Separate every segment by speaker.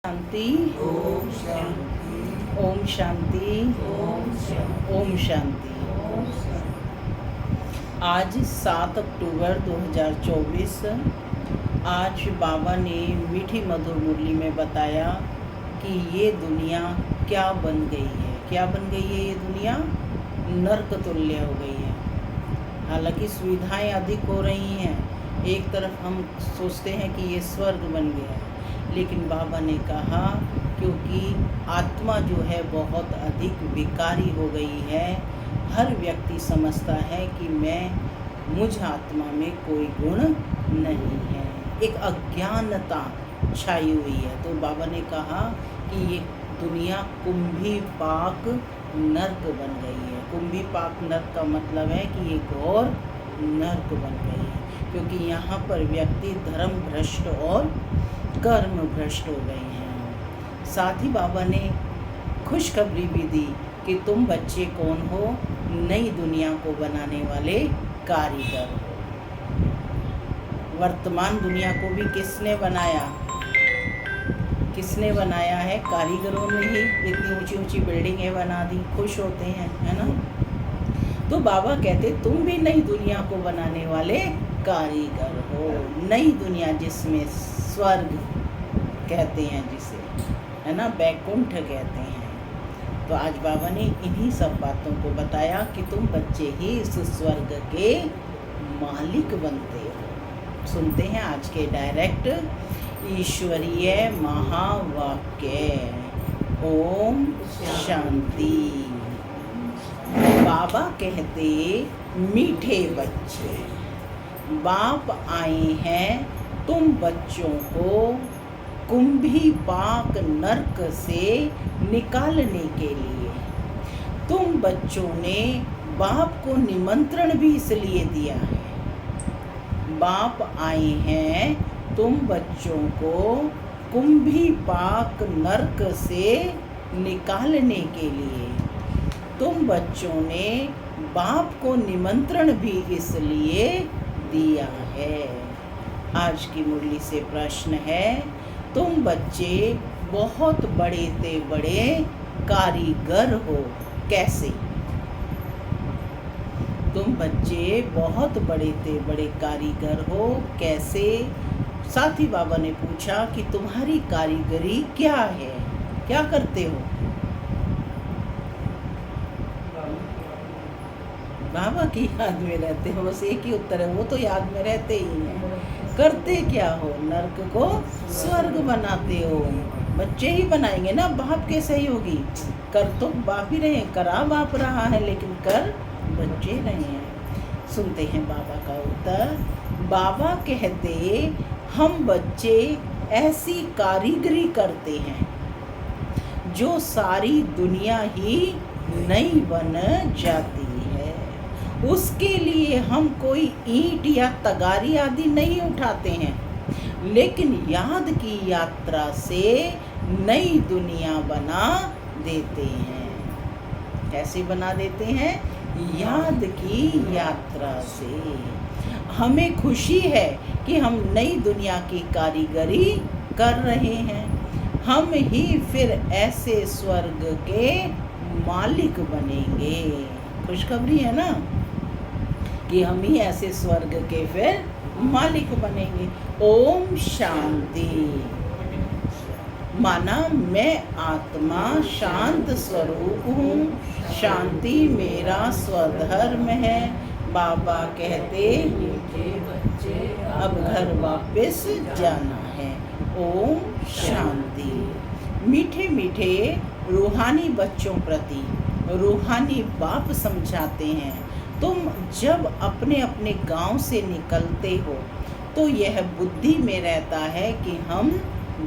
Speaker 1: शांति।
Speaker 2: ओम शांति।
Speaker 1: ओम शांति।
Speaker 2: ओम शांति।
Speaker 1: ओम शांति। आज 7 अक्टूबर 2024। आज बाबा ने मीठी मधुर मुरली में बताया कि ये दुनिया क्या बन गई है। क्या बन गई है ये दुनिया? नर्क तुल्य हो गई है। हालांकि सुविधाएं अधिक हो रही हैं, एक तरफ हम सोचते हैं कि ये स्वर्ग बन गया है, लेकिन बाबा ने कहा क्योंकि आत्मा जो है बहुत अधिक विकारी हो गई है। हर व्यक्ति समझता है कि मुझ आत्मा में कोई गुण नहीं है, एक अज्ञानता छाई हुई है। तो बाबा ने कहा कि ये दुनिया कुंभी पाक नर्क बन गई है। कुंभी पाक नर्क का मतलब है कि ये घोर नर्क बन गई है, क्योंकि यहाँ पर व्यक्ति धर्म भ्रष्ट और कर्म भ्रष्ट हो गए हैं। साथ ही बाबा ने खुशखबरी भी दी कि तुम बच्चे कौन हो? नई दुनिया को बनाने वाले कारीगर हो। वर्तमान दुनिया को भी किसने बनाया? किसने बनाया है? कारीगरों ने ही। इतनी ऊंची ऊंची बिल्डिंगें बना दी, खुश होते हैं, है ना? तो बाबा कहते तुम भी नई दुनिया को बनाने वाले कारीगर हो। नई दुनिया जिसमें स्वर्ग कहते हैं, जिसे, है ना, बैकुंठ कहते हैं। तो आज बाबा ने इन्हीं सब बातों को बताया कि तुम बच्चे ही इस स्वर्ग के मालिक बनते हो। सुनते हैं आज के डायरेक्ट ईश्वरीय महावाक्य। ओम शांति। बाबा कहते मीठे बच्चे, बाप आए हैं तुम बच्चों को कुंभी पाक नर्क से निकालने के लिए। तुम बच्चों ने बाप को निमंत्रण भी इसलिए दिया है। बाप आए हैं तुम बच्चों को कुंभी पाक नर्क से निकालने के लिए। तुम बच्चों ने बाप को निमंत्रण भी इसलिए दिया है। आज की मुरली से प्रश्न है, तुम बच्चे बहुत बड़े ते बड़े कारीगर हो, कैसे? तुम बच्चे बहुत बड़े ते बड़े कारीगर हो, कैसे? साथ ही बाबा ने पूछा कि तुम्हारी कारीगरी क्या है, क्या करते हो? बाबा की याद में रहते हो, बस एक ही उत्तर है, वो तो याद में रहते ही हैं। करते क्या हो? नर्क को स्वर्ग बनाते हो। बच्चे ही बनाएंगे ना, बाप के सहयोगी। कर तो बाप ही रहे, करा बाप रहा है, लेकिन कर बच्चे रहे हैं। सुनते हैं बाबा का उत्तर। बाबा कहते हम बच्चे ऐसी कारीगरी करते हैं जो सारी दुनिया ही नई बन जाती है। उसके लिए हम कोई ईंट या तगारी आदि नहीं उठाते हैं, लेकिन याद की यात्रा से नई दुनिया बना देते हैं। कैसे बना देते हैं? याद की यात्रा से। हमें खुशी है कि हम नई दुनिया की कारीगरी कर रहे हैं। हम ही फिर ऐसे स्वर्ग के मालिक बनेंगे। खुशखबरी है ना कि हम ही ऐसे स्वर्ग के फिर मालिक बनेंगे। ओम शांति। माना मैं आत्मा शांत स्वरूप हूँ, शांति मेरा स्वधर्म है। बाबा कहते अब घर वापस जाना है। ओम शांति। मीठे मीठे रूहानी बच्चों प्रति रूहानी बाप समझाते हैं, तुम जब अपने अपने गांव से निकलते हो तो यह बुद्धि में रहता है कि हम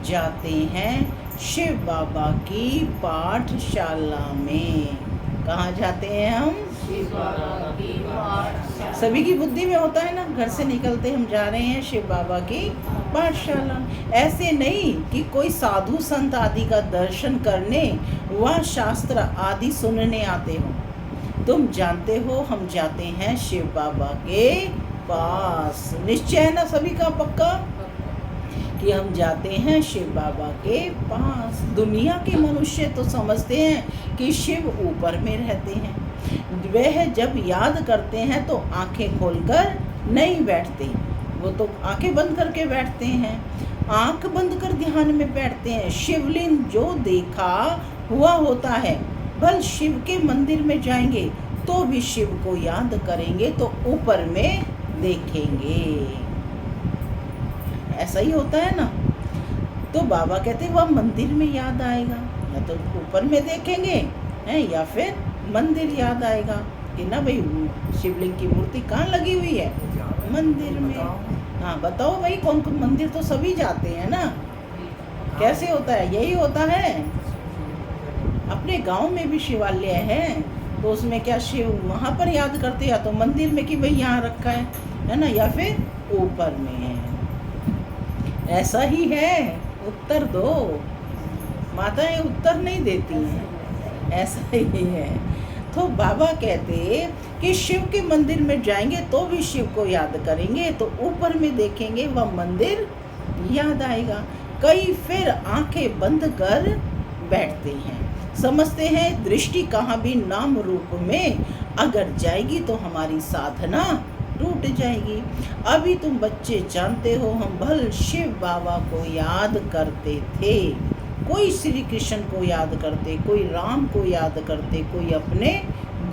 Speaker 1: जाते हैं शिव बाबा की पाठशाला में। कहाँ जाते हैं हम?
Speaker 2: शिव बाबा की पाठशाला।
Speaker 1: सभी की बुद्धि में होता है ना, घर से निकलते हम जा रहे हैं शिव बाबा की पाठशाला। ऐसे नहीं कि कोई साधु संत आदि का दर्शन करने व शास्त्र आदि सुनने आते हो। तुम जानते हो हम जाते हैं शिव बाबा के पास। निश्चय है ना सभी का पक्का कि हम जाते हैं शिव बाबा के पास। दुनिया के मनुष्य तो समझते हैं कि शिव ऊपर में रहते हैं। वह जब याद करते हैं तो आंखें खोलकर नहीं बैठते, वो तो आंखें बंद करके बैठते हैं, आंख बंद कर ध्यान में बैठते हैं। शिवलिंग जो देखा हुआ होता है, भल शिव के मंदिर में जाएंगे तो भी शिव को याद करेंगे तो ऊपर में देखेंगे। ऐसा ही होता है ना। तो बाबा कहते वह मंदिर में याद आएगा, या तो ऊपर में देखेंगे हैं, या फिर मंदिर याद आएगा कि ना भाई शिवलिंग की मूर्ति कहाँ लगी हुई है, मंदिर में। हाँ बताओ भाई, कौन कौन, मंदिर तो सभी जाते हैं ना। कैसे होता है, यही होता है। अपने गांव में भी शिवालय है तो उसमें क्या शिव वहाँ पर याद करते, या तो मंदिर में कि भाई यहाँ रखा है ना, या फिर ऊपर में है। ऐसा ही है, उत्तर दो। माताएं उत्तर नहीं देती हैं, ऐसा ही है। तो बाबा कहते कि शिव के मंदिर में जाएंगे तो भी शिव को याद करेंगे तो ऊपर में देखेंगे वह मंदिर याद आएगा। कई फिर आंखें बंद कर बैठते हैं, समझते हैं दृष्टि कहाँ भी नाम रूप में अगर जाएगी तो हमारी साधना टूट जाएगी। अभी तुम बच्चे जानते हो हम भल शिव बाबा को याद करते थे, कोई श्री कृष्ण को याद करते, कोई राम को याद करते, कोई अपने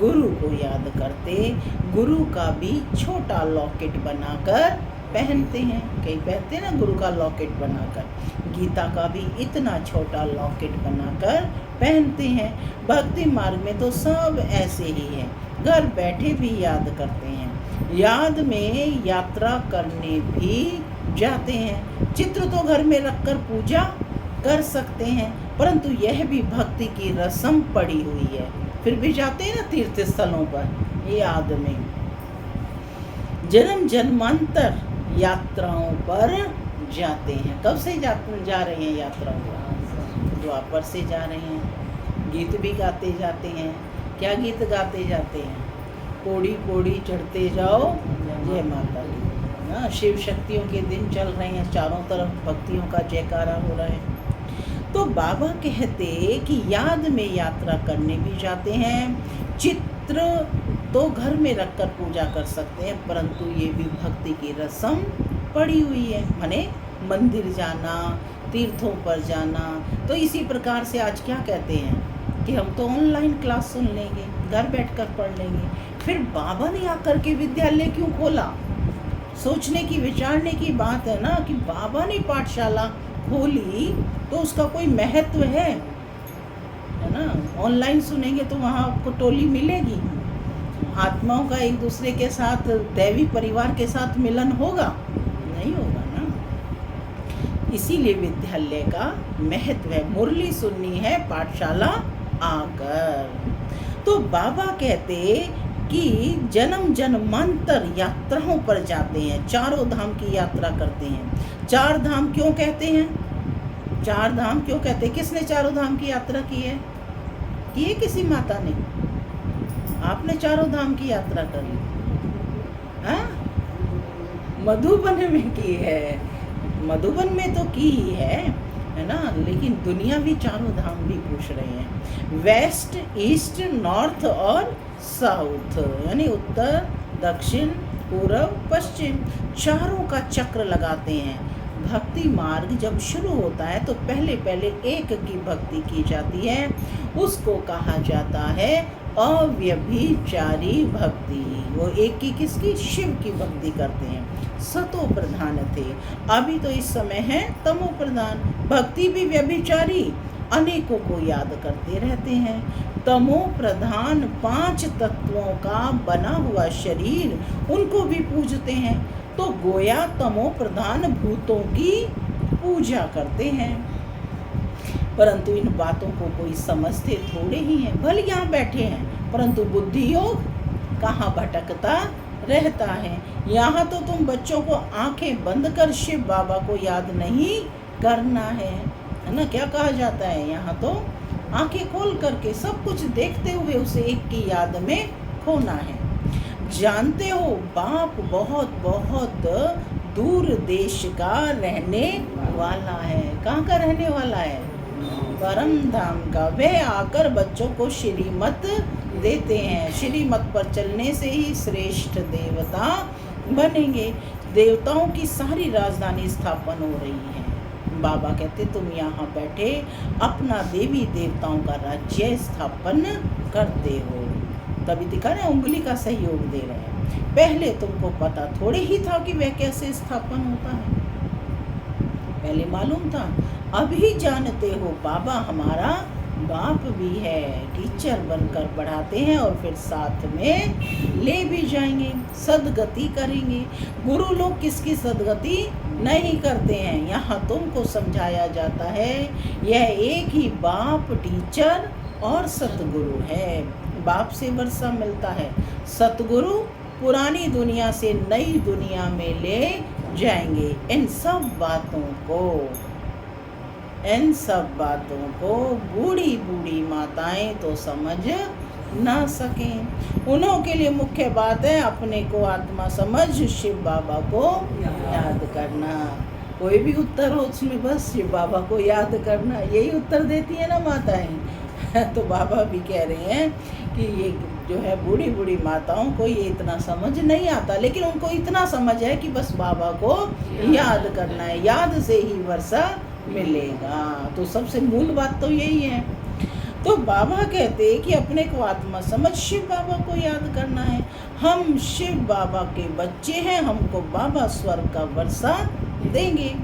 Speaker 1: गुरु को याद करते। गुरु का भी छोटा लॉकेट बनाकर पहनते हैं, कई पहनते हैं ना गुरु का लॉकेट बनाकर। गीता का भी इतना छोटा लॉकेट बनाकर पहनते हैं। भक्ति मार्ग में तो सब ऐसे ही है, घर बैठे भी याद करते हैं, याद में यात्रा करने भी जाते हैं। चित्र तो घर में रखकर पूजा कर सकते हैं, परंतु यह भी भक्ति की रस्म पड़ी हुई है। फिर भी जाते हैं ना तीर्थ स्थलों पर याद में। जन्म जन्मांतर यात्राओं पर जाते हैं। कब से जा रहे हैं यात्राओं पर? द्वापर से जा रहे हैं। गीत भी गाते जाते हैं। क्या गीत गाते जाते हैं? पौड़ी पौड़ी चढ़ते जाओ जय माता दी। हाँ, शिव शक्तियों के दिन चल रहे हैं, चारों तरफ भक्तियों का जयकारा हो रहा है। तो बाबा कहते कि याद में यात्रा करने भी जाते हैं। चित्र तो घर में रखकर पूजा कर सकते हैं, परंतु ये भी भक्ति की रस्म पड़ी हुई है, माने मंदिर जाना, तीर्थों पर जाना। तो इसी प्रकार से आज क्या कहते हैं कि हम तो ऑनलाइन क्लास सुन लेंगे, घर बैठकर पढ़ लेंगे। फिर बाबा ने आकर के विद्यालय क्यों खोला? सोचने की, विचारने की बात है ना कि बाबा ने पाठशाला खोली तो उसका कोई महत्व है ना। ऑनलाइन सुनेंगे तो वहाँ आपको टोली मिलेगी, आत्माओं का एक दूसरे के साथ, दैवी परिवार के साथ मिलन होगा? नहीं होगा ना। इसीलिए विद्यालय का महत्व है, मुरली सुननी है पाठशाला आकर। तो बाबा कहते कि जन्म जन्मांतर यात्राओं पर जाते हैं, चारों धाम की यात्रा करते हैं। चार धाम क्यों कहते हैं? चार धाम क्यों कहते हैं? किसने चारों धाम की यात्रा की है? किसी माता ने? आपने चारों धाम की यात्रा कर ली? हाँ, मधुबन में की है, मधुबन में तो की ही है ना। लेकिन दुनिया भी चारों धाम भी पूछ रहे हैं, वेस्ट, ईस्ट, नॉर्थ और साउथ, यानी उत्तर, दक्षिण, पूर्व, पश्चिम, चारों का चक्र लगाते हैं। भक्ति मार्ग जब शुरू होता है तो पहले पहले एक की भक्ति की जाती है, उसको कहा जाता है अव्यभिचारी भक्ति। वो एक की, किसकी? शिव की भक्ति करते हैं। सतो प्रधान थे, अभी तो इस समय है तमो प्रधान। भक्ति भी व्यभिचारी, अनेकों को याद करते रहते हैं। तमो प्रधान 5 तत्वों का बना हुआ शरीर, उनको भी पूजते हैं। तो गोया तमो प्रधान भूतों की पूजा करते हैं, परंतु इन बातों को कोई समझते थोड़े ही हैं। भले यहाँ बैठे हैं, परंतु बुद्धि योग कहाँ भटकता रहता है। यहाँ तो तुम बच्चों को आंखें बंद कर शिव बाबा को याद नहीं करना है ना। क्या कहा जाता है? यहाँ तो आंखें खोल करके सब कुछ देखते हुए उसे एक की याद में खोना है। जानते हो बाप बहुत बहुत दूर देश का रहने वाला है। कहाँ का रहने वाला है? परम धाम का। वह आकर बच्चों को श्रीमत देते हैं। श्रीमत पर चलने से ही श्रेष्ठ देवता बनेंगे। देवताओं की सारी राजधानी स्थापन हो रही है। बाबा कहते तुम यहाँ बैठे अपना देवी देवताओं का राज्य स्थापन करते हो। तभी दिखा रहे उंगली का सहयोग दे रहे हैं। पहले तुमको पता थोड़े ही था कि वह कैसे स्थापन होता है। पहले मालूम था, अभी जानते हो बाबा हमारा बाप भी है। टीचर बनकर पढ़ाते हैं और फिर साथ में ले भी जाएंगे, सदगति करेंगे। गुरु लोग किसकी सदगति नहीं करते हैं। यहाँ तुमको समझाया जाता है यह एक ही बाप टीचर और सतगुरु है। बाप से वर्षा मिलता है, सतगुरु पुरानी दुनिया से नई दुनिया में ले जाएंगे। इन सब बातों को बूढ़ी बूढ़ी माताएं तो समझ ना सकें। उन्हों के लिए मुख्य बात है अपने को आत्मा समझ शिव बाबा को याद करना। कोई भी उत्तर हो उसमें बस शिव बाबा को याद करना, यही उत्तर देती है ना माताएं। तो बाबा भी कह रहे हैं कि ये जो है बूढ़ी बूढ़ी माताओं को ये इतना समझ नहीं आता, लेकिन उनको इतना समझ है कि बस बाबा को याद करना है, याद से ही वर्षा मिलेगा। तो सबसे मूल बात तो यही है। तो बाबा कहते हैं कि अपने को आत्मा समझ शिव बाबा को याद करना है। हम शिव बाबा के बच्चे हैं, हमको बाबा स्वर्ग का वर्षा देंगे।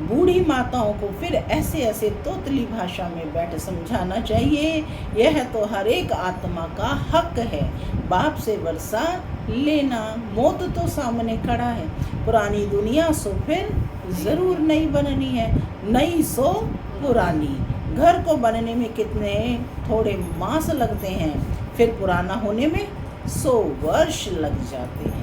Speaker 1: बूढ़ी माताओं को फिर ऐसे ऐसे तोतली भाषा में बैठ समझाना चाहिए, यह तो हर एक आत्मा का हक है बाप से वर्षा लेना। मौत तो सामने खड़ा है, पुरानी दुनिया सो फिर ज़रूर नई बननी है, नई सो पुरानी। घर को बनने में कितने थोड़े मास लगते हैं, फिर पुराना होने में 100 वर्ष लग जाते हैं।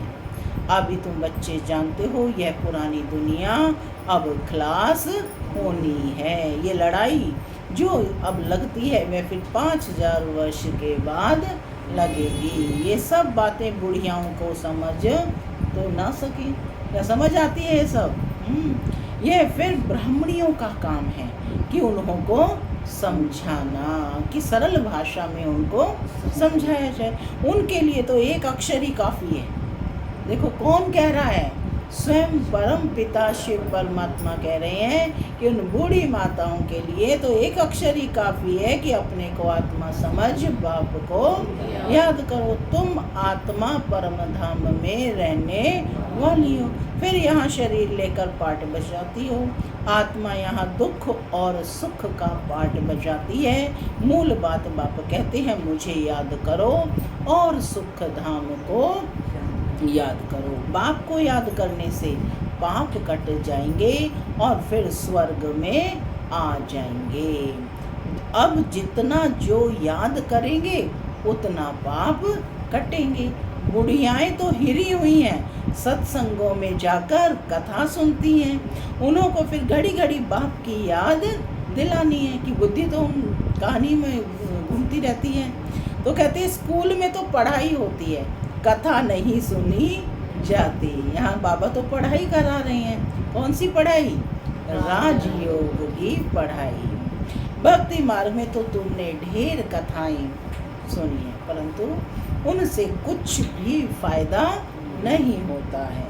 Speaker 1: अभी तुम बच्चे जानते हो यह पुरानी दुनिया अब खलास होनी है। ये लड़ाई जो अब लगती है वह फिर 5000 वर्ष के बाद लगेगी। ये सब बातें बुढ़ियाओं को समझ तो ना सके, या समझ आती है ये सब? यह फिर ब्राह्मणियों का काम है कि उन्हों को समझाना, कि सरल भाषा में उनको समझाया जाए। उनके लिए तो एक अक्षर ही काफ़ी है। देखो कौन कह रहा है? स्वयं परम पिता शिव परमात्मा कह रहे हैं कि उन बूढ़ी माताओं के लिए तो एक अक्षर ही काफ़ी है कि अपने को आत्मा समझ बाप को याद करो। तुम आत्मा परम धाम में रहने वाली हो, फिर यहाँ शरीर लेकर पाठ बजाती हो। आत्मा यहाँ दुख और सुख का पाठ बजाती है। मूल बात बाप कहते हैं मुझे याद करो और सुख धाम को याद करो। बाप को याद करने से पाप कट जाएंगे और फिर स्वर्ग में आ जाएंगे। अब जितना जो याद करेंगे उतना पाप कटेंगे। बुढ़ियाएँ तो हिरी हुई हैं, सत्संगों में जाकर कथा सुनती हैं। उन्हों को फिर घड़ी घड़ी बाप की याद दिलानी है कि बुद्धि तो कहानी में घूमती रहती है। तो कहते हैं स्कूल में तो पढ़ाई होती है, कथा नहीं सुनी जाती। यहाँ बाबा तो पढ़ाई करा रहे हैं। कौन सी पढ़ाई? राजयोग की पढ़ाई। भक्ति मार्ग में तो तुमने ढेर कथाएं सुनी है, परंतु उनसे कुछ भी फायदा नहीं होता है।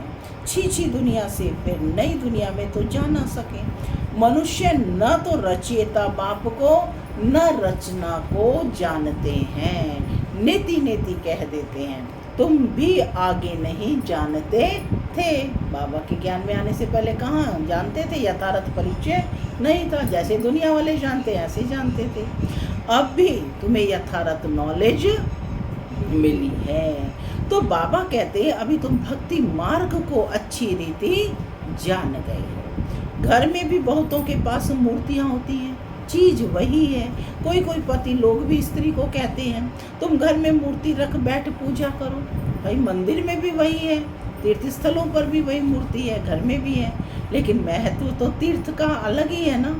Speaker 1: छी दुनिया से फिर नई दुनिया में तो जा ना सके। मनुष्य न तो रचयिता बाप को न रचना को जानते हैं। नीति नीति कह देते हैं, तुम भी आगे नहीं जानते थे। बाबा के ज्ञान में आने से पहले कहाँ जानते थे? यथार्थ परिचय नहीं था। जैसे दुनिया वाले जानते हैं ऐसे जानते थे। अब भी तुम्हें यथार्थ नॉलेज मिली है। तो बाबा कहते हैं अभी तुम भक्ति मार्ग को अच्छी रीति जान गए हो। घर में भी बहुतों के पास मूर्तियाँ होती हैं, चीज़ वही है। कोई पति लोग भी स्त्री को कहते हैं तुम घर में मूर्ति रख बैठ पूजा करो। भाई मंदिर में भी वही है, तीर्थ स्थलों पर भी वही मूर्ति है, घर में भी है, लेकिन महत्व तो तीर्थ का अलग ही है ना।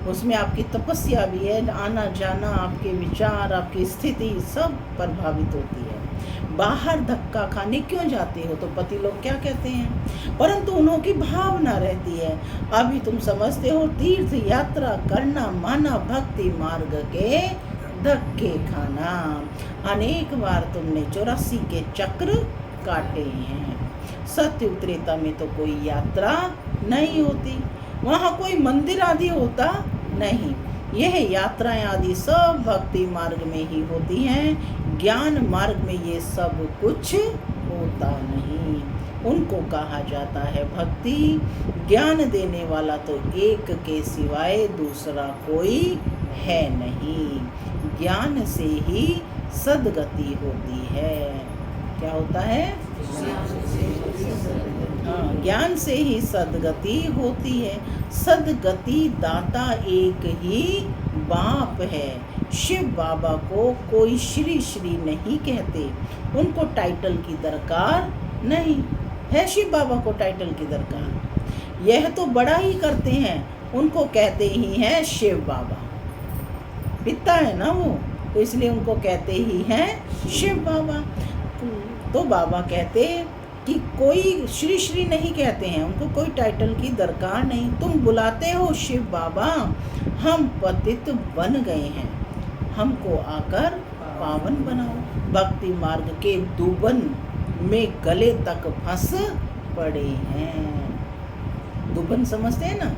Speaker 1: उसमें आपकी तपस्या भी है, आना जाना, आपके विचार, आपकी स्थिति सब प्रभावित होती है। बाहर धक्का खाने क्यों जाते हो? तो पति लोग क्या कहते हैं, परंतु उन्हों की भावना रहती है, अभी तुम समझते हो तीर्थ यात्रा करना माना भक्ति मार्ग के धक्के खाना। अनेक बार तुमने 84 के चक्र काटे हैं। सत्य त्रेता में तो कोई यात्रा नहीं होती, वहाँ कोई मंदिर आदि होता नहीं। यह यात्राएं आदि सब भक्ति मार्ग में ही होती हैं। ज्ञान मार्ग में ये सब कुछ होता नहीं। उनको कहा जाता है भक्ति। ज्ञान देने वाला तो एक के सिवाय दूसरा कोई है नहीं। ज्ञान से ही सद्गति होती है। क्या होता है? हाँ, ज्ञान से ही सद्गति होती है। सद्गति दाता एक ही बाप है। शिव बाबा को कोई श्री श्री नहीं कहते, उनको टाइटल की दरकार नहीं है। शिव बाबा को टाइटल की दरकार, यह तो बड़ा ही करते हैं, उनको कहते ही हैं शिव बाबा। पिता है ना वो, तो इसलिए उनको कहते ही हैं शिव बाबा। तो बाबा कहते कि कोई श्री श्री नहीं कहते हैं, उनको कोई टाइटल की दरकार नहीं। तुम बुलाते हो शिव बाबा, हम पतित बन गए हैं, हमको आकर पावन बनाओ। भक्ति मार्ग के दुबन में गले तक फंस पड़े हैं। दुबन समझते हैं ना,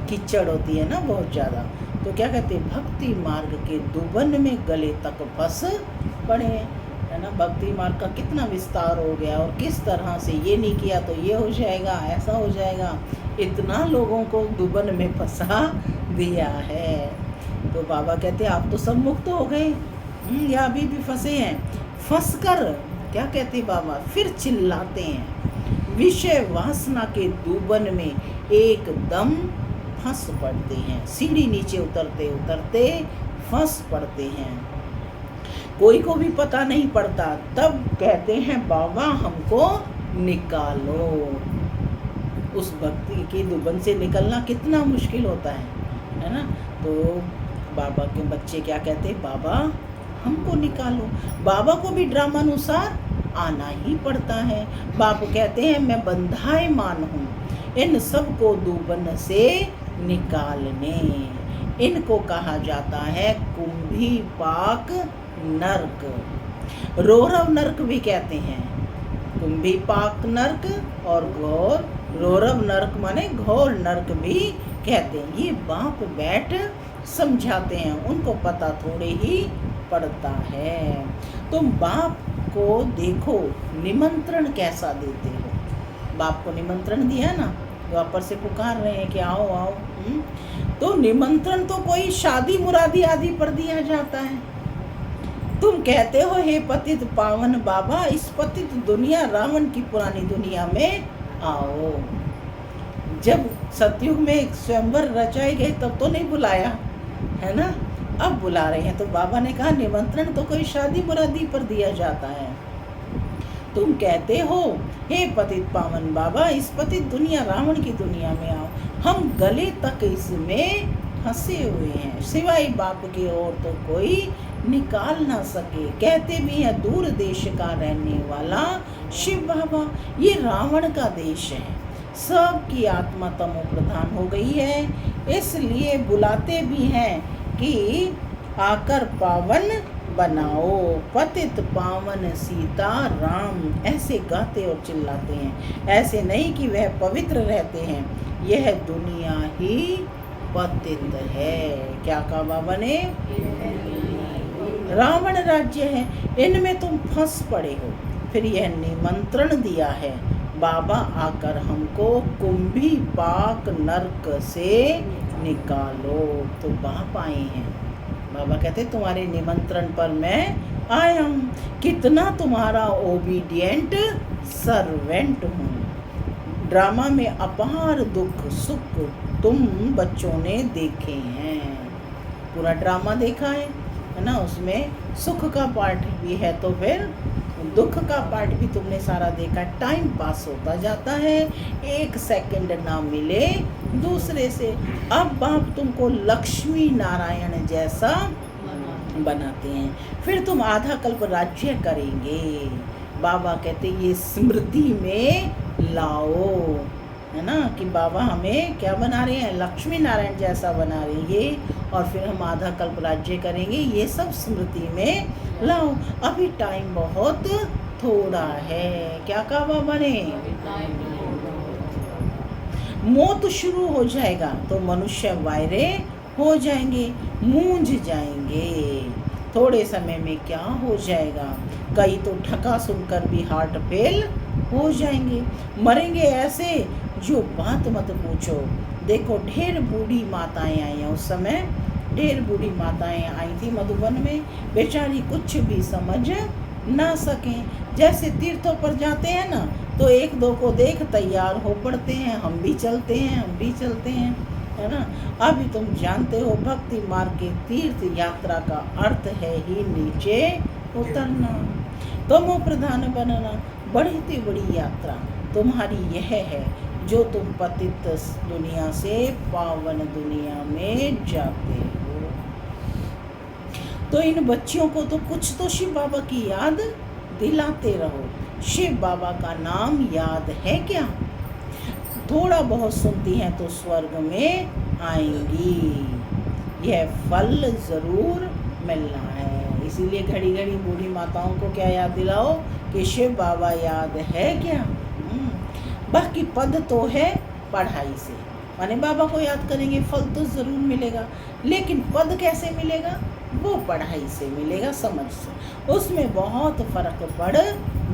Speaker 1: कीचड़ होती है ना बहुत ज़्यादा, तो क्या कहते हैं, भक्ति मार्ग के दुबन में गले तक फंस पड़े हैं, है ना। भक्ति मार्ग का कितना विस्तार हो गया, और किस तरह से ये नहीं किया तो ये हो जाएगा, ऐसा हो जाएगा, इतना लोगों को दुबन में फंसा दिया है। तो बाबा कहते हैं आप तो सब मुक्त हो गए, या अभी भी फंसे हैं। फंस कर क्या कहते बाबा, फिर चिल्लाते हैं, विषय वासना के दुबन में एकदम फंस पड़ते हैं। सीढ़ी नीचे उतरते उतरते फंस पड़ते हैं, कोई को भी पता नहीं पड़ता। तब कहते हैं बाबा हमको निकालो। उस भक्ति की दुबन से निकलना कितना मुश्किल होता है ना। तो बाबा के बच्चे क्या कहते हैं, बाबा हमको निकालो। बाबा को भी ड्रामानुसार आना ही पड़ता है। बाप कहते हैं मैं बंधायमान हूँ इन सबको दुबन से निकालने। इनको कहा जाता है कुंभी पाक नर्क, रोरव नर्क भी कहते हैं। कुंभी पाक नर्क और घोर रोरव नर्क माने घोर नर्क भी कहते हैं। ये बाप बैठ समझाते हैं, उनको पता थोड़े ही पड़ता है। तुम बाप को देखो निमंत्रण कैसा देते हो। बाप को निमंत्रण दिया ना, वापस से पुकार रहे हैं कि आओ आओ। तो निमंत्रण तो कोई शादी मुरादी आदि पर दिया जाता है। तुम कहते हो हे पतित पावन बाबा, इस पतित दुनिया रावण की पुरानी दुनिया में आओ। जब सतयुग में स्वयंवर रचाए गए तब तो नहीं बुलाया है ना, अब बुला रहे हैं। तो बाबा ने कहा निमंत्रण तो कोई शादी मुरादी पर दिया जाता है। तुम कहते हो हे पतित पावन बाबा, इस पतित दुनिया रावण की दुनिया में आओ। हम गले तक इसमें फंसे हुए हैं, सिवाय बाप के और तो कोई निकाल ना सके। कहते भी हैं दूर देश का रहने वाला शिव बाबा, ये रावण का देश है, सबकी आत्मा तमो प्रधान हो गई है, इसलिए बुलाते भी हैं कि आकर पावन बनाओ। पतित पावन सीता राम ऐसे गाते और चिल्लाते हैं। ऐसे नहीं कि वह पवित्र रहते हैं, यह दुनिया ही पतित है। क्या कहा बाबा ने, रावण राज्य है, इनमें तुम फंस पड़े हो। फिर यह निमंत्रण दिया है बाबा आकर हमको कुंभी पाक नर्क से निकालो। तो बाप आए हैं, बाबा कहते तुम्हारे निमंत्रण पर मैं आया हूँ, कितना तुम्हारा ओबीडियंट सर्वेंट हूँ। ड्रामा में अपार दुख सुख तुम बच्चों ने देखे हैं, पूरा ड्रामा देखा है ना, उसमें सुख का पार्ट भी है तो फिर दुख का पार्ट भी तुमने सारा देखा। टाइम पास होता जाता है, एक सेकंड ना मिले दूसरे से। अब बाप तुमको लक्ष्मी नारायण जैसा बनाते हैं, फिर तुम आधा कल्प राज्य करेंगे। बाबा कहते ये स्मृति में लाओ, है ना, कि बाबा हमें क्या बना रहे हैं, लक्ष्मी नारायण जैसा बना रहे हैं ये, और फिर हम आधा कल्प राज्य करेंगे, ये सब स्मृति में लाओ। अभी टाइम बहुत थोड़ा है। क्या कहा बाबा ने? मौत शुरू हो जाएगा तो मनुष्य वायरे हो जाएंगे, मूंझ जाएंगे। थोड़े समय में क्या हो जाएगा, कई तो ठका सुनकर भी हार्ट फेल हो जाएंगे, मरेंगे ऐसे जो बात मत पूछो। देखो ढेर बूढ़ी माताएं आई हैं, उस समय ढेर बूढ़ी माताएं आई थी मधुबन में, बेचारी कुछ भी समझ ना सकें। जैसे तीर्थों पर जाते हैं ना, तो एक दो को देख तैयार हो पड़ते हैं, हम भी चलते हैं, हम भी चलते हैं, है ना। अभी तुम जानते हो भक्ति मार्ग के तीर्थ यात्रा का अर्थ है ही नीचे उतरना, तमो प्रधान बनना। बढ़ती बड़ी यात्रा तुम्हारी यह है जो तुम पतित दुनिया से पावन दुनिया में जाते हो। तो इन बच्चियों को तो कुछ तो शिव बाबा की याद दिलाते रहो। शिव बाबा का नाम याद है क्या? थोड़ा बहुत सुनती हैं तो स्वर्ग में आएंगी, यह फल जरूर मिलना है। इसीलिए घड़ी घड़ी बूढ़ी माताओं को क्या याद दिलाओ कि शिव बाबा याद है क्या। बाकी पद तो है पढ़ाई से, माने बाबा को याद करेंगे फल तो ज़रूर मिलेगा, लेकिन पद कैसे मिलेगा? वो पढ़ाई से मिलेगा, समझ से। उसमें बहुत फर्क पड़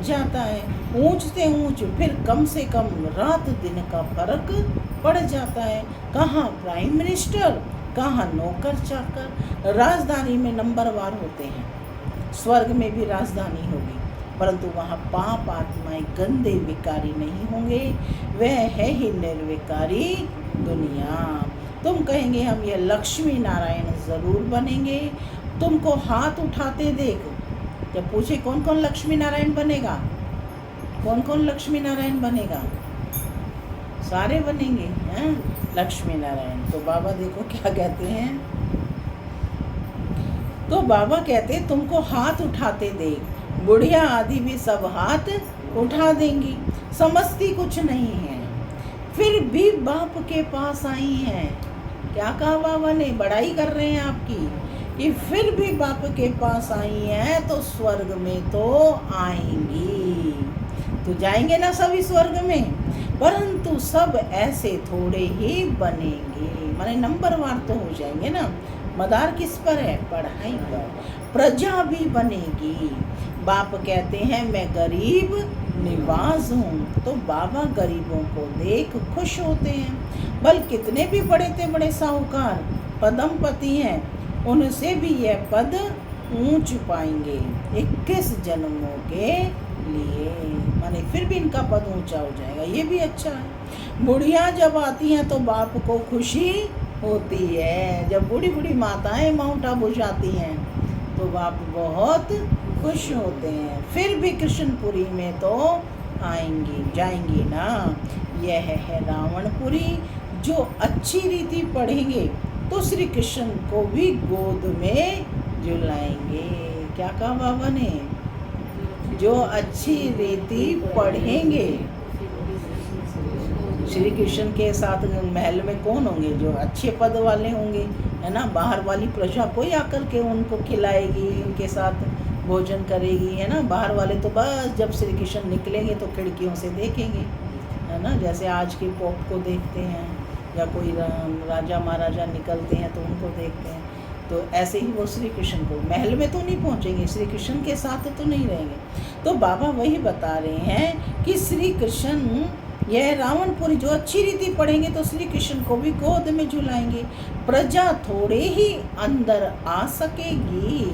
Speaker 1: जाता है। ऊंच से ऊंच फिर कम से कम रात दिन का फर्क पड़ जाता है। कहाँ प्राइम मिनिस्टर, कहाँ नौकर चाकर। राजधानी में नंबरवार होते हैं, स्वर्ग में भी राजधानी होगी, परंतु वहाँ पाप आत्माएं गंदे विकारी नहीं होंगे। वह है ही निर्विकारी दुनिया। तुम कहेंगे हम ये लक्ष्मी नारायण ज़रूर बनेंगे। तुमको हाथ उठाते देख, जब पूछे कौन कौन लक्ष्मी नारायण बनेगा, कौन कौन लक्ष्मी नारायण बनेगा, सारे बनेंगे हैं लक्ष्मी नारायण। तो बाबा देखो क्या कहते हैं, तो बाबा कहते तुमको हाथ उठाते देख, बुढ़िया आदि भी सब हाथ उठा देंगी, समझती कुछ नहीं है, फिर भी बाप के पास आई हैं। क्या कहा बाबा ने? बड़ाई कर रहे हैं आपकी कि फिर भी बाप के पास आई हैं तो स्वर्ग में तो आएंगी। तो जाएंगे ना सभी स्वर्ग में, परंतु सब ऐसे थोड़े ही बनेंगे, माने नंबरवार तो हो जाएंगे ना। मदार किस पर है? पढ़ाई पर। प्रजा भी बनेगी। बाप कहते हैं मैं गरीब निवाज हूँ, तो बाबा गरीबों को देख खुश होते हैं। बल कितने भी बड़े से बड़े साहूकार पदमपति हैं, उनसे भी यह पद ऊंच पाएंगे 21 जन्मों के लिए, माने फिर भी इनका पद ऊंचा हो जाएगा। ये भी अच्छा है। बुढ़िया जब आती हैं तो बाप को खुशी होती है। जब बूढ़ी बूढ़ी माताएं माउंट आबू जाती हैं तो बाप बहुत खुश होते हैं। फिर भी कृष्णपुरी में तो आएंगी जाएंगी ना। यह है रावणपुरी। जो अच्छी रीति पढ़ेंगे तो श्री कृष्ण को भी गोद में झुलाएंगे। क्या कहा बाबा ने? जो अच्छी रीति पढ़ेंगे, श्री कृष्ण के साथ महल में कौन होंगे? जो अच्छे पद वाले होंगे, है ना। बाहर वाली प्रजा कोई आकर के उनको खिलाएगी, उनके साथ भोजन करेगी, है ना। बाहर वाले तो बस जब श्री कृष्ण निकलेंगे तो खिड़कियों से देखेंगे, है ना। जैसे आज के पोप को देखते हैं या कोई राजा महाराजा निकलते हैं तो उनको देखते हैं, तो ऐसे ही वो श्री कृष्ण को महल में तो नहीं पहुंचेंगे, श्री कृष्ण के साथ तो नहीं रहेंगे। तो बाबा वही बता रहे हैं कि श्री कृष्ण यह रावणपुरी जो अच्छी रीति पढ़ेंगे तो श्री कृष्ण को भी गोद में झुलाएंगे। प्रजा थोड़े ही अंदर आ सकेगी,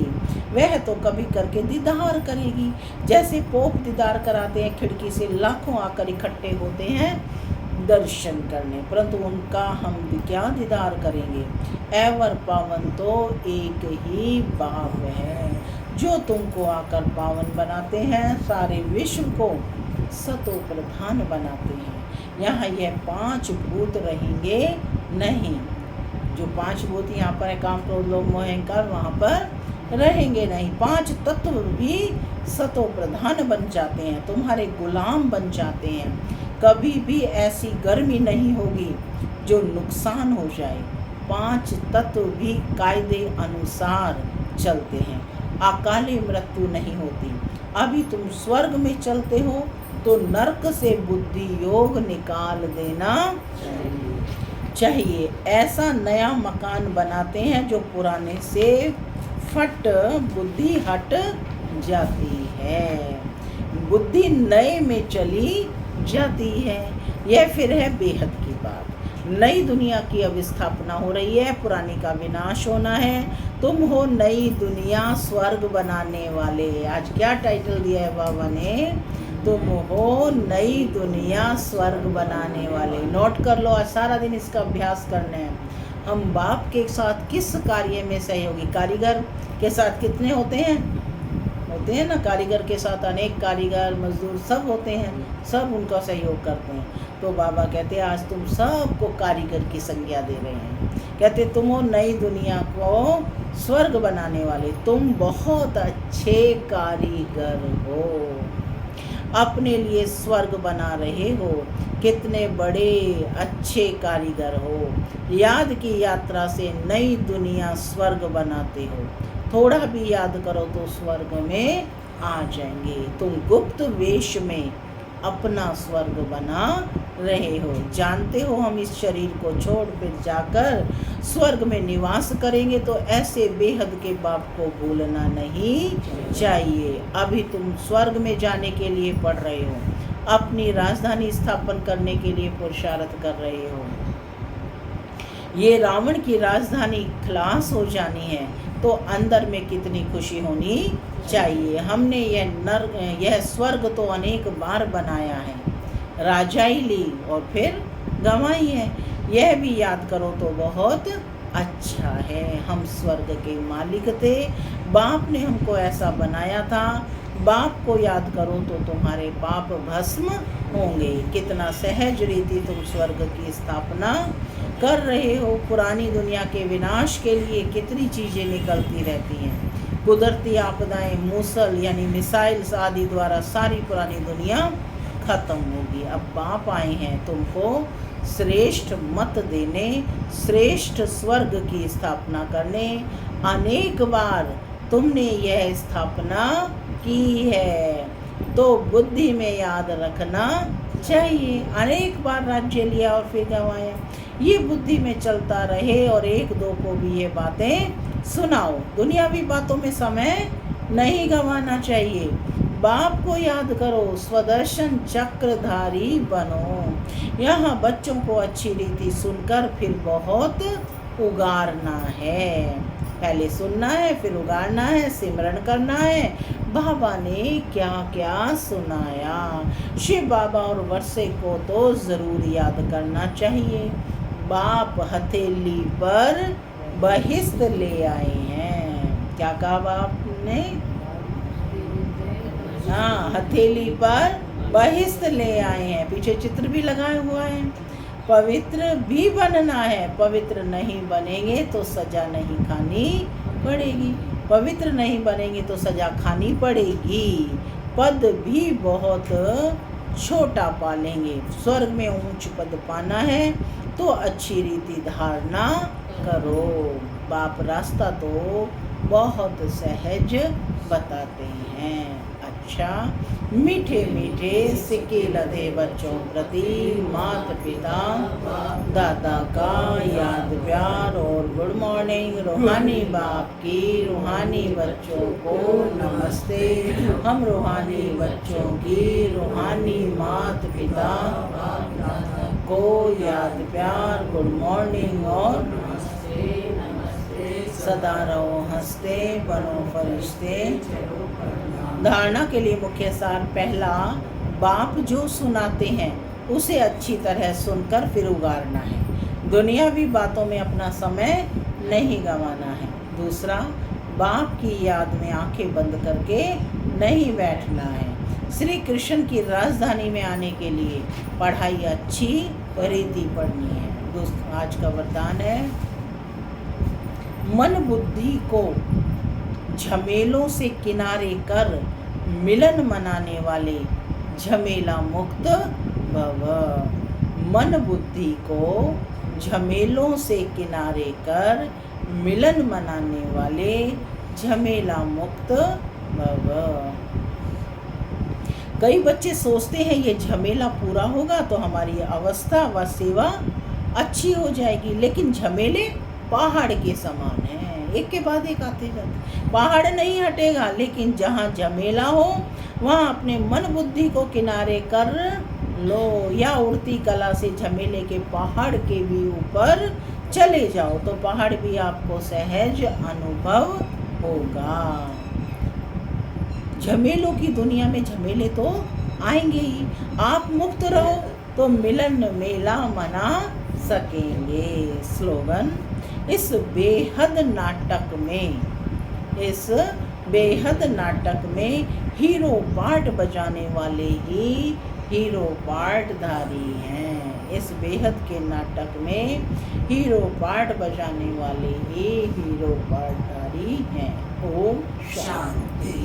Speaker 1: वह तो कभी करके दीदार करेगी। जैसे पोप दीदार कराते हैं, खिड़की से लाखों आकर इकट्ठे होते हैं दर्शन करने, परंतु उनका हम क्या दीदार करेंगे। एवर पावन तो एक ही बाप है जो तुमको आकर पावन बनाते हैं, सारे विश्व को सतो प्रधान बनाते हैं। यहाँ यह 5 भूत रहेंगे नहीं। जो 5 भूत यहाँ पर है, काम क्रोध लोभ मोह अहंकार, वहाँ पर रहेंगे नहीं। 5 तत्व भी सतो प्रधान बन जाते हैं, तुम्हारे गुलाम बन जाते हैं। कभी भी ऐसी गर्मी नहीं होगी जो नुकसान हो जाए। 5 तत्व भी कायदे अनुसार चलते हैं, अकाले मृत्यु नहीं होती। अभी तुम स्वर्ग में चलते हो तो नरक से बुद्धि योग निकाल देना चाहिए। ऐसा नया मकान बनाते हैं जो पुराने से फट बुद्धि हट जाती है, बुद्धि नए में चली जाती है। यह फिर है बेहद की बात। नई दुनिया की अब स्थापना हो रही है, पुरानी का विनाश होना है। तुम हो नई दुनिया स्वर्ग बनाने वाले। आज क्या टाइटल दिया है बाबा ने? तुम हो नई दुनिया स्वर्ग बनाने वाले। नोट कर लो, आज सारा दिन इसका अभ्यास करना है। हम बाप के साथ किस कार्य में सहयोगी? कारीगर के साथ कितने होते हैं ना, कारीगर के साथ अनेक कारीगर मजदूर सब होते हैं, सब उनका सहयोग करते हैं। तो बाबा कहते हैं आज तुम सबको कारीगर की संज्ञा दे रहे हैं। कहते तुम हो नई दुनिया को स्वर्ग बनाने वाले, तुम बहुत अच्छे कारीगर हो, अपने लिए स्वर्ग बना रहे हो। कितने बड़े अच्छे कारीगर हो। याद की यात्रा से नई दुनिया स्वर्ग बनाते हो। थोड़ा भी याद करो तो स्वर्ग में आ जाएंगे। तुम गुप्त वेश में अपना स्वर्ग बना रहे हो। जानते हो हम इस शरीर को छोड़ फिर जाकर स्वर्ग में निवास करेंगे, तो ऐसे बेहद के बाप को भूलना नहीं चाहिए। अभी तुम स्वर्ग में जाने के लिए पढ़ रहे हो, अपनी राजधानी स्थापन करने के लिए पुरुषार्थ कर रहे हो। ये रावण की राजधानी खलास हो जानी है तो अंदर में कितनी खुशी होनी चाहिए। हमने यह स्वर्ग तो अनेक बार बनाया है, राजाई ली और फिर गंवाई है। यह भी याद करो तो बहुत अच्छा है। हम स्वर्ग के मालिक थे, बाप ने हमको ऐसा बनाया था। बाप को याद करो तो तुम्हारे पाप भस्म होंगे। कितना सहज रीति तुम स्वर्ग की स्थापना कर रहे हो। पुरानी दुनिया के विनाश के लिए कितनी चीज़ें निकलती रहती हैं। कुदरती आपदाएं, मूसल यानी मिसाइल्स आदि द्वारा सारी पुरानी दुनिया खत्म होगी। अब बाप आए हैं तुमको श्रेष्ठ मत देने, श्रेष्ठ स्वर्ग की स्थापना करने। अनेक बार तुमने यह स्थापना की है तो बुद्धि में याद रखना चाहिए। अनेक बार राज्य लिया और फिर गंवाया। ये बुद्धि में चलता रहे और एक दो को भी ये बातें सुनाओ। दुनियावी बातों में समय नहीं गंवाना चाहिए। बाप को याद करो, स्वदर्शन चक्रधारी बनो। यहाँ बच्चों को अच्छी रीति सुनकर फिर बहुत उगारना है। पहले सुनना है, फिर उगारना है, सिमरन करना है। बाबा ने क्या क्या सुनाया। शिव बाबा और वर्षे को तो ज़रूर याद करना चाहिए। बाप हथेली पर बहिस्त ले आए हैं। क्या कहा बाप ने? हाँ, हथेली पर बहिस्त ले आए हैं। पीछे चित्र भी लगाया हुआ है। पवित्र भी बनना है। पवित्र नहीं बनेंगे तो सजा नहीं खानी पड़ेगी। पवित्र नहीं बनेंगे तो सजा खानी पड़ेगी। पद भी बहुत छोटा पालेंगे। स्वर्ग में ऊंच पद पाना है तो अच्छी रीति धारणा करो। बाप रास्ता तो बहुत सहज बताते हैं। अच्छा, मीठे मीठे सिक्के लदे बच्चों प्रति माता पिता दादा का याद प्यार और गुड मॉर्निंग। रूहानी बाप की रूहानी बच्चों को नमस्ते। हम रूहानी बच्चों की रूहानी माता पिता को याद प्यार, गुड मॉर्निंग और सदा रहो हंसते, बनो फरिश्ते। धारणा के लिए मुख्य सार पहला, बाप जो सुनाते हैं उसे अच्छी तरह सुनकर फिर उगारना है। दुनियावी बातों में अपना समय नहीं गंवाना है। दूसरा, बाप की याद में आंखें बंद करके नहीं बैठना है। श्री कृष्ण की राजधानी में आने के लिए पढ़ाई अच्छी रीति पढ़नी है। दोस्तों, आज का वरदान है, मन बुद्धि को झमेलों से किनारे कर मिलन मनाने वाले झमेला मुक्त भव। मन बुद्धि को झमेलों से किनारे कर मिलन मनाने वाले झमेला मुक्त भव। कई बच्चे सोचते हैं ये झमेला पूरा होगा तो हमारी अवस्था व सेवा अच्छी हो जाएगी, लेकिन झमेले पहाड़ के समान हैं, एक के बाद एक आते जाते। पहाड़ नहीं हटेगा, लेकिन जहाँ झमेला हो वहाँ अपने मन बुद्धि को किनारे कर लो या उड़ती कला से झमेले के पहाड़ के भी ऊपर चले जाओ तो पहाड़ भी आपको सहज अनुभव होगा। झमेलों की दुनिया में झमेले तो आएंगे ही, आप मुक्त रहो तो मिलन मेला मना सकेंगे। स्लोगन, इस बेहद नाटक में हीरो पार्ट बजाने वाले ही हीरो पार्टधारी हैं। इस बेहद के नाटक में हीरो पार्ट बजाने वाले ही हीरो पार्टधारी हैं। ओम शांति।